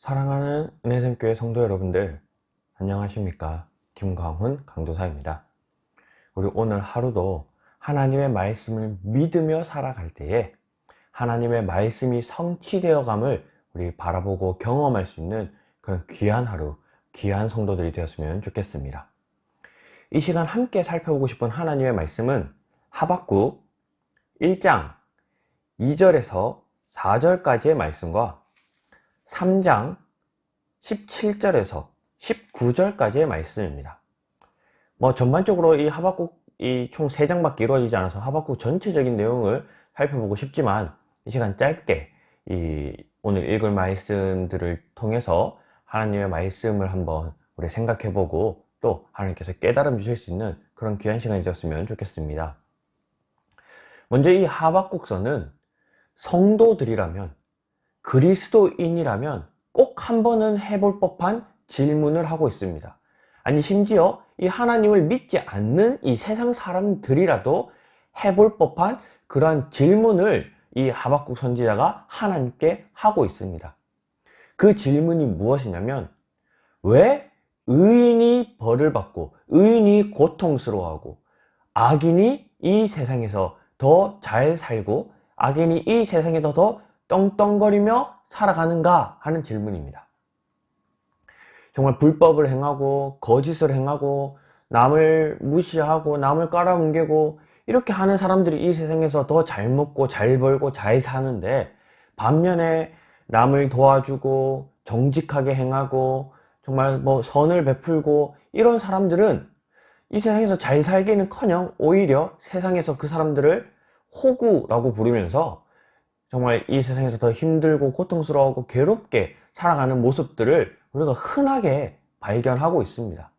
사랑하는 은혜샘교회 성도 여러분들, 안녕하십니까? 김광훈 강도사입니다. 우리 오늘 하루도 하나님의 말씀을 믿으며 살아갈 때에 하나님의 말씀이 성취되어감을 우리 바라보고 경험할 수 있는 그런 귀한 하루, 귀한 성도들이 되었으면 좋겠습니다. 이 시간 함께 살펴보고 싶은 하나님의 말씀은 하박국 1장 2절에서 4절까지의 말씀과 3장 17절에서 19절까지의 말씀입니다. 전반적으로 이 하박국이 총 3장밖에 이루어지지 않아서 하박국 전체적인 내용을 살펴보고 싶지만 이 시간 짧게 오늘 읽을 말씀들을 통해서 하나님의 말씀을 한번 우리 생각해보고 또 하나님께서 깨달음 주실 수 있는 그런 귀한 시간이 되었으면 좋겠습니다. 먼저 이 하박국서는 성도들이라면, 그리스도인이라면 꼭 한 번은 해볼 법한 질문을 하고 있습니다. 아니, 심지어 이 하나님을 믿지 않는 이 세상 사람들이라도 해볼 법한 그러한 질문을 이 하박국 선지자가 하나님께 하고 있습니다. 그 질문이 무엇이냐면, 왜 의인이 벌을 받고 의인이 고통스러워하고 악인이 이 세상에서 더 잘 살고 악인이 이 세상에서 더 떵떵거리며 살아가는가 하는 질문입니다. 정말 불법을 행하고 거짓을 행하고 남을 무시하고 남을 깔아뭉개고 이렇게 하는 사람들이 이 세상에서 더 잘 먹고 잘 벌고 잘 사는데, 반면에 남을 도와주고 정직하게 행하고 정말 선을 베풀고 이런 사람들은 이 세상에서 잘 살기는커녕 오히려 세상에서 그 사람들을 호구라고 부르면서 정말 이 세상에서 더 힘들고 고통스러워하고 괴롭게 살아가는 모습들을 우리가 흔하게 발견하고 있습니다.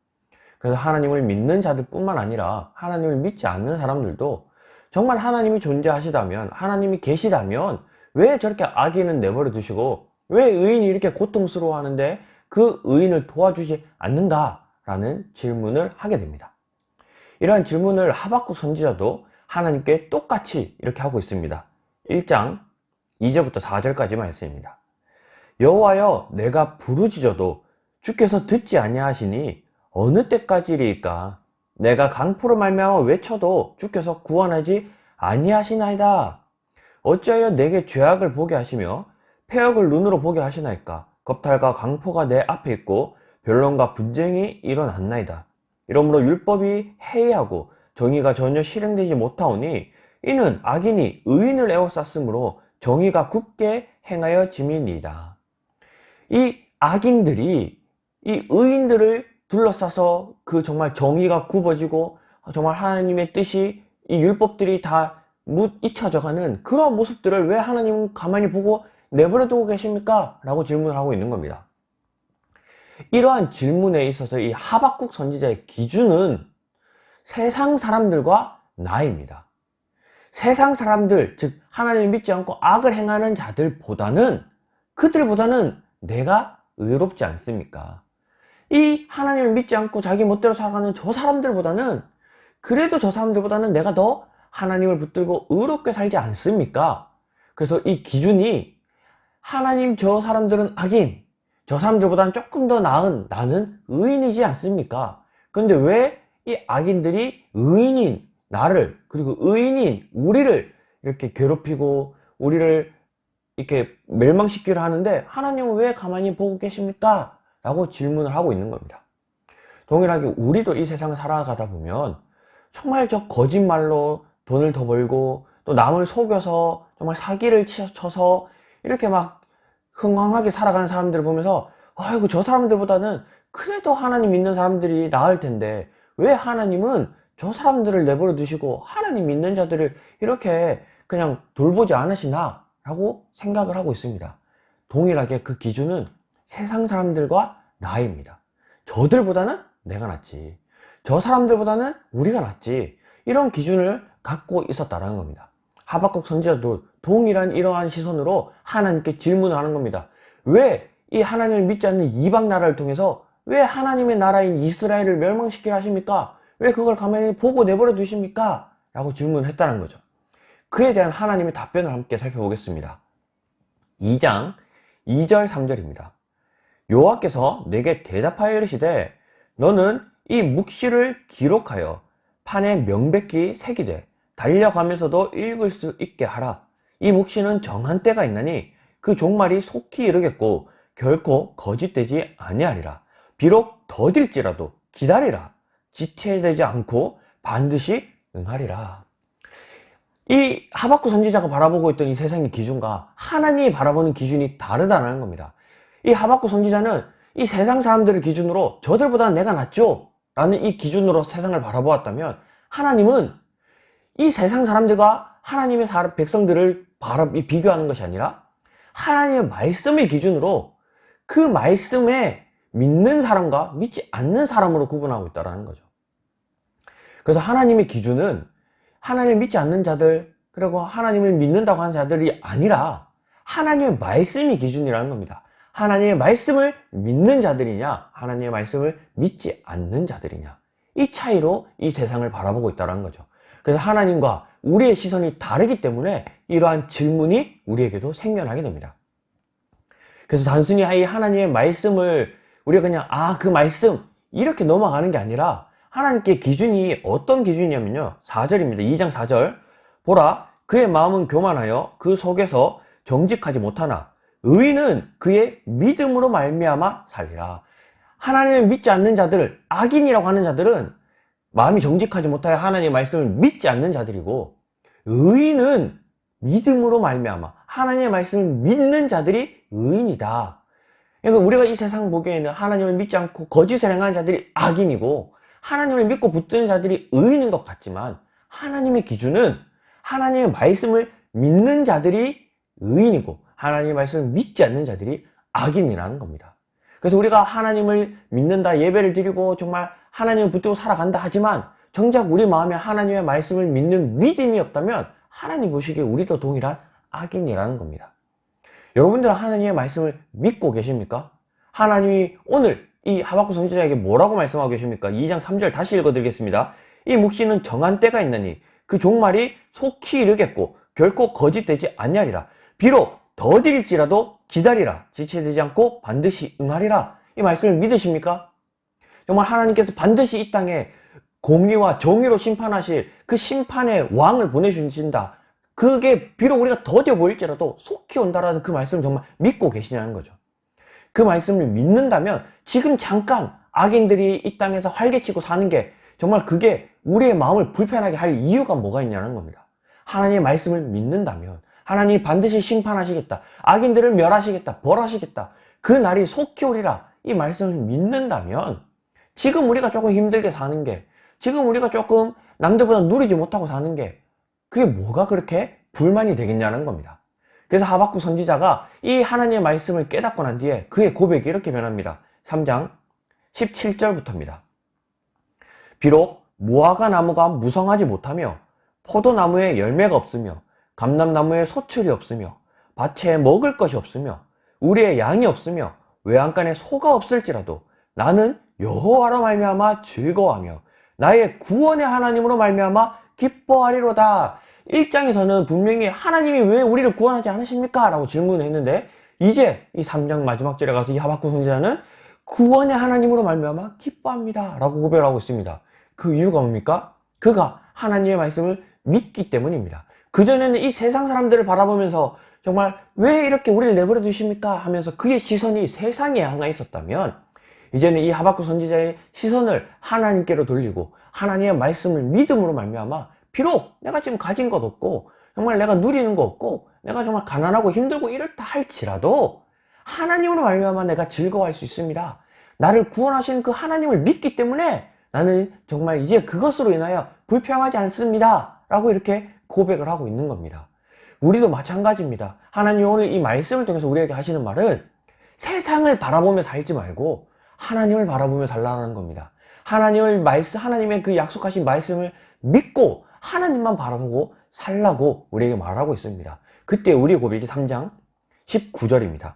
그래서 하나님을 믿는 자들 뿐만 아니라 하나님을 믿지 않는 사람들도 정말 하나님이 존재하시다면, 하나님이 계시다면 왜 저렇게 악인은 내버려 두시고 왜 의인이 이렇게 고통스러워 하는데 그 의인을 도와주지 않는가? 라는 질문을 하게 됩니다. 이러한 질문을 하박국 선지자도 하나님께 똑같이 이렇게 하고 있습니다. 1장 2절부터 4절까지 말씀입니다. 여호와여, 내가 부르짖어도 주께서 듣지 아니하시니 어느 때까지리이까? 내가 강포로 말미암아 외쳐도 주께서 구원하지 아니하시나이다. 어찌하여 내게 죄악을 보게 하시며 패역을 눈으로 보게 하시나이까? 겁탈과 강포가 내 앞에 있고 변론과 분쟁이 일어났나이다. 이러므로 율법이 해이하고 정의가 전혀 실행되지 못하오니 이는 악인이 의인을 에워쌌으므로 정의가 굳게 행하여 짐이니이다. 이 악인들이 이 의인들을 둘러싸서 그 정말 정의가 굽어지고 정말 하나님의 뜻이 이 율법들이 다 잊혀져가는 그런 모습들을 왜 하나님은 가만히 보고 내버려 두고 계십니까? 라고 질문을 하고 있는 겁니다. 이러한 질문에 있어서 이 하박국 선지자의 기준은 세상 사람들과 나입니다. 세상 사람들, 즉 하나님을 믿지 않고 악을 행하는 자들보다는, 그들보다는 내가 의롭지 않습니까? 이 하나님을 믿지 않고 자기 멋대로 살아가는 저 사람들보다는, 그래도 저 사람들보다는 내가 더 하나님을 붙들고 의롭게 살지 않습니까? 그래서 이 기준이 하나님, 저 사람들은 악인, 저 사람들보다는 조금 더 나은 나는 의인이지 않습니까? 그런데 왜 이 악인들이 의인인 나를, 그리고 의인인 우리를 이렇게 괴롭히고 우리를 이렇게 멸망시키려 하는데 하나님은 왜 가만히 보고 계십니까? 라고 질문을 하고 있는 겁니다. 동일하게 우리도 이 세상을 살아가다 보면 정말 저 거짓말로 돈을 더 벌고 또 남을 속여서 정말 사기를 쳐서 이렇게 막 흥황하게 살아가는 사람들을 보면서, 아이고, 저 사람들보다는 그래도 하나님 믿는 사람들이 나을 텐데 왜 하나님은 저 사람들을 내버려 두시고 하나님 믿는 자들을 이렇게 그냥 돌보지 않으시나? 라고 생각을 하고 있습니다. 동일하게 그 기준은 세상 사람들과 나입니다. 저들보다는 내가 낫지, 저 사람들보다는 우리가 낫지, 이런 기준을 갖고 있었다는 겁니다. 하박국 선지자도 동일한 이러한 시선으로 하나님께 질문을 하는 겁니다. 왜 이 하나님을 믿지 않는 이방 나라를 통해서 왜 하나님의 나라인 이스라엘을 멸망시키려 하십니까? 왜 그걸 가만히 보고 내버려 두십니까? 라고 질문을 했다는 거죠. 그에 대한 하나님의 답변을 함께 살펴보겠습니다. 2장 2절 3절입니다. 여호와께서 내게 대답하여 이르시되 너는 이 묵시를 기록하여 판에 명백히 새기되 달려가면서도 읽을 수 있게 하라. 이 묵시는 정한 때가 있나니 그 종말이 속히 이르겠고 결코 거짓되지 아니하리라. 비록 더딜지라도 기다리라. 지체되지 않고 반드시 응하리라. 이 하박국 선지자가 바라보고 있던 이 세상의 기준과 하나님이 바라보는 기준이 다르다는 겁니다. 이 하박국 선지자는 이 세상 사람들을 기준으로 저들보다는 내가 낫죠 라는 이 기준으로 세상을 바라보았다면, 하나님은 이 세상 사람들과 하나님의 백성들을 비교하는 것이 아니라 하나님의 말씀의 기준으로 그 말씀에 믿는 사람과 믿지 않는 사람으로 구분하고 있다는 거죠. 그래서 하나님의 기준은 하나님을 믿지 않는 자들, 그리고 하나님을 믿는다고 하는 자들이 아니라 하나님의 말씀이 기준이라는 겁니다. 하나님의 말씀을 믿는 자들이냐, 하나님의 말씀을 믿지 않는 자들이냐, 이 차이로 이 세상을 바라보고 있다는 거죠. 그래서 하나님과 우리의 시선이 다르기 때문에 이러한 질문이 우리에게도 생겨나게 됩니다. 그래서 단순히 이 하나님의 말씀을 우리가 그냥 그 말씀 이렇게 넘어가는 게 아니라, 하나님께 기준이 어떤 기준이냐면요, 4절입니다. 2장 4절. 보라, 그의 마음은 교만하여 그 속에서 정직하지 못하나 의인은 그의 믿음으로 말미암아 살리라. 하나님을 믿지 않는 자들, 악인이라고 하는 자들은 마음이 정직하지 못하여 하나님의 말씀을 믿지 않는 자들이고, 의인은 믿음으로 말미암아 하나님의 말씀을 믿는 자들이 의인이다. 그러니까 우리가 이 세상 보기에는 하나님을 믿지 않고 거짓을 행하는 자들이 악인이고 하나님을 믿고 붙드는 자들이 의인인 것 같지만, 하나님의 기준은 하나님의 말씀을 믿는 자들이 의인이고 하나님의 말씀을 믿지 않는 자들이 악인이라는 겁니다. 그래서 우리가 하나님을 믿는다, 예배를 드리고 정말 하나님을 붙들고 살아간다 하지만 정작 우리 마음에 하나님의 말씀을 믿는 믿음이 없다면 하나님 보시기에 우리도 동일한 악인이라는 겁니다. 여러분들은 하나님의 말씀을 믿고 계십니까? 하나님이 오늘 이 하박국 선지자에게 뭐라고 말씀하고 계십니까? 2장 3절 다시 읽어드리겠습니다. 이 묵시는 정한 때가 있나니 그 종말이 속히 이르겠고 결코 거짓되지 아니하리라. 비록 더딜지라도 기다리라. 지체되지 않고 반드시 응하리라. 이 말씀을 믿으십니까? 정말 하나님께서 반드시 이 땅에 공의와 정의로 심판하실 그 심판의 왕을 보내주신다. 그게 비록 우리가 더뎌 보일지라도 속히 온다라는 그 말씀을 정말 믿고 계시냐는 거죠. 그 말씀을 믿는다면 지금 잠깐 악인들이 이 땅에서 활개치고 사는 게 정말 그게 우리의 마음을 불편하게 할 이유가 뭐가 있냐는 겁니다. 하나님의 말씀을 믿는다면 하나님이 반드시 심판하시겠다, 악인들을 멸하시겠다, 벌하시겠다, 그 날이 속히 오리라, 이 말씀을 믿는다면 지금 우리가 조금 힘들게 사는 게, 지금 우리가 조금 남들보다 누리지 못하고 사는 게 그게 뭐가 그렇게 불만이 되겠냐는 겁니다. 그래서 하박국 선지자가 이 하나님의 말씀을 깨닫고 난 뒤에 그의 고백이 이렇게 변합니다. 3장 17절부터입니다. 비록 무화과 나무가 무성하지 못하며 포도나무에 열매가 없으며 감람나무에 소출이 없으며 밭에 먹을 것이 없으며 우리의 양이 없으며 외양간에 소가 없을지라도 나는 여호와로 말미암아 즐거워하며 나의 구원의 하나님으로 말미암아 기뻐하리로다. 1장에서는 분명히 하나님이 왜 우리를 구원하지 않으십니까? 라고 질문을 했는데, 이제 이 3장 마지막 절에 가서 이 하박국 선지자는 구원의 하나님으로 말미암아 기뻐합니다 라고 고백을 하고 있습니다. 그 이유가 뭡니까? 그가 하나님의 말씀을 믿기 때문입니다. 그전에는 이 세상 사람들을 바라보면서 정말 왜 이렇게 우리를 내버려 두십니까? 하면서 그의 시선이 세상에 향해 있었다면, 이제는 이 하박국 선지자의 시선을 하나님께로 돌리고 하나님의 말씀을 믿음으로 말미암아 비록 내가 지금 가진 것 없고 정말 내가 누리는 거 없고 내가 정말 가난하고 힘들고 이렇다 할지라도 하나님으로 말미암아 내가 즐거워할 수 있습니다. 나를 구원하시는 그 하나님을 믿기 때문에 나는 정말 이제 그것으로 인하여 불평하지 않습니다 라고 이렇게 고백을 하고 있는 겁니다. 우리도 마찬가지입니다. 하나님이 오늘 이 말씀을 통해서 우리에게 하시는 말은 세상을 바라보며 살지 말고 하나님을 바라보며 살라는 겁니다. 하나님의 그 약속하신 말씀을 믿고 하나님만 바라보고 살라고 우리에게 말하고 있습니다. 그때 우리의 고백이 3장 19절입니다.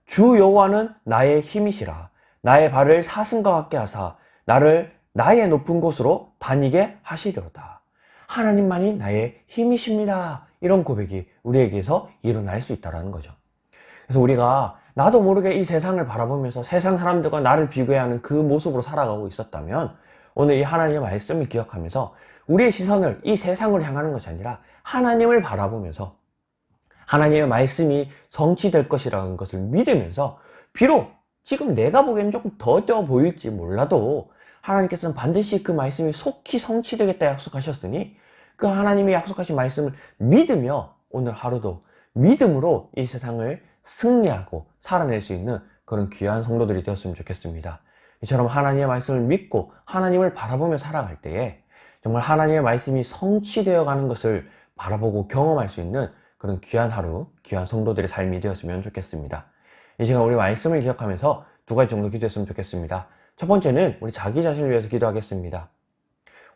주 여호와는 나의 힘이시라. 나의 발을 사슴과 같게 하사 나를 나의 높은 곳으로 다니게 하시려다. 하나님만이 나의 힘이십니다. 이런 고백이 우리에게서 일어날 수 있다는 거죠. 그래서 우리가 나도 모르게 이 세상을 바라보면서 세상 사람들과 나를 비교하는 그 모습으로 살아가고 있었다면 오늘 이 하나님의 말씀을 기억하면서 우리의 시선을 이 세상으로 향하는 것이 아니라 하나님을 바라보면서 하나님의 말씀이 성취될 것이라는 것을 믿으면서 비록 지금 내가 보기에는 조금 더뎌 보일지 몰라도 하나님께서는 반드시 그 말씀이 속히 성취되겠다 약속하셨으니 그 하나님이 약속하신 말씀을 믿으며 오늘 하루도 믿음으로 이 세상을 승리하고 살아낼 수 있는 그런 귀한 성도들이 되었으면 좋겠습니다. 이처럼 하나님의 말씀을 믿고 하나님을 바라보며 살아갈 때에 정말 하나님의 말씀이 성취되어 가는 것을 바라보고 경험할 수 있는 그런 귀한 하루, 귀한 성도들의 삶이 되었으면 좋겠습니다. 이 시간 우리 말씀을 기억하면서 두 가지 정도 기도했으면 좋겠습니다. 첫 번째는 우리 자기 자신을 위해서 기도하겠습니다.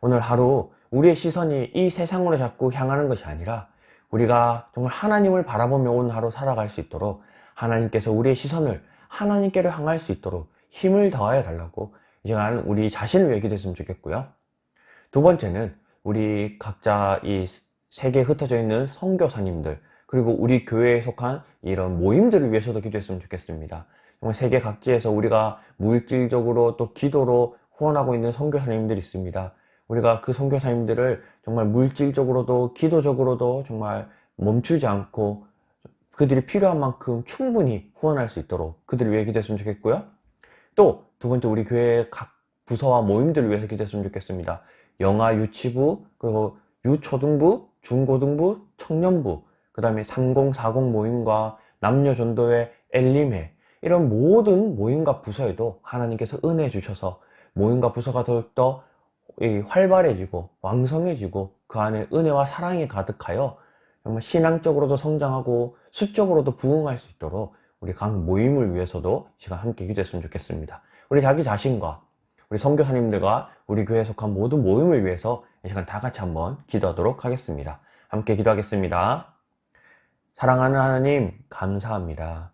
오늘 하루 우리의 시선이 이 세상으로 자꾸 향하는 것이 아니라 우리가 정말 하나님을 바라보며 오늘 하루 살아갈 수 있도록 하나님께서 우리의 시선을 하나님께로 향할 수 있도록 힘을 더하여 달라고 이 시간 우리 자신을 위해 기도했으면 좋겠고요. 두 번째는 우리 각자 이 세계에 흩어져 있는 선교사님들 그리고 우리 교회에 속한 이런 모임들을 위해서도 기도했으면 좋겠습니다. 정말 세계 각지에서 우리가 물질적으로 또 기도로 후원하고 있는 선교사님들이 있습니다. 우리가 그 선교사님들을 정말 물질적으로도 기도적으로도 정말 멈추지 않고 그들이 필요한 만큼 충분히 후원할 수 있도록 그들을 위해 기도했으면 좋겠고요. 또 두 번째 우리 교회 각 부서와 모임들을 위해서 기도했으면 좋겠습니다. 영아 유치부 그리고 유초등부, 중고등부, 청년부 그 다음에 3040 모임과 남녀전도회, 엘림회 이런 모든 모임과 부서에도 하나님께서 은혜 주셔서 모임과 부서가 더욱더 활발해지고 왕성해지고 그 안에 은혜와 사랑이 가득하여 정말 신앙적으로도 성장하고 수적으로도 부흥할 수 있도록 우리 각 모임을 위해서도 시간 함께 기도했으면 좋겠습니다. 우리 자기 자신과 우리 선교사님들과 우리 교회에 속한 모든 모임을 위해서 이 시간 다 같이 한번 기도하도록 하겠습니다. 함께 기도하겠습니다. 사랑하는 하나님 감사합니다.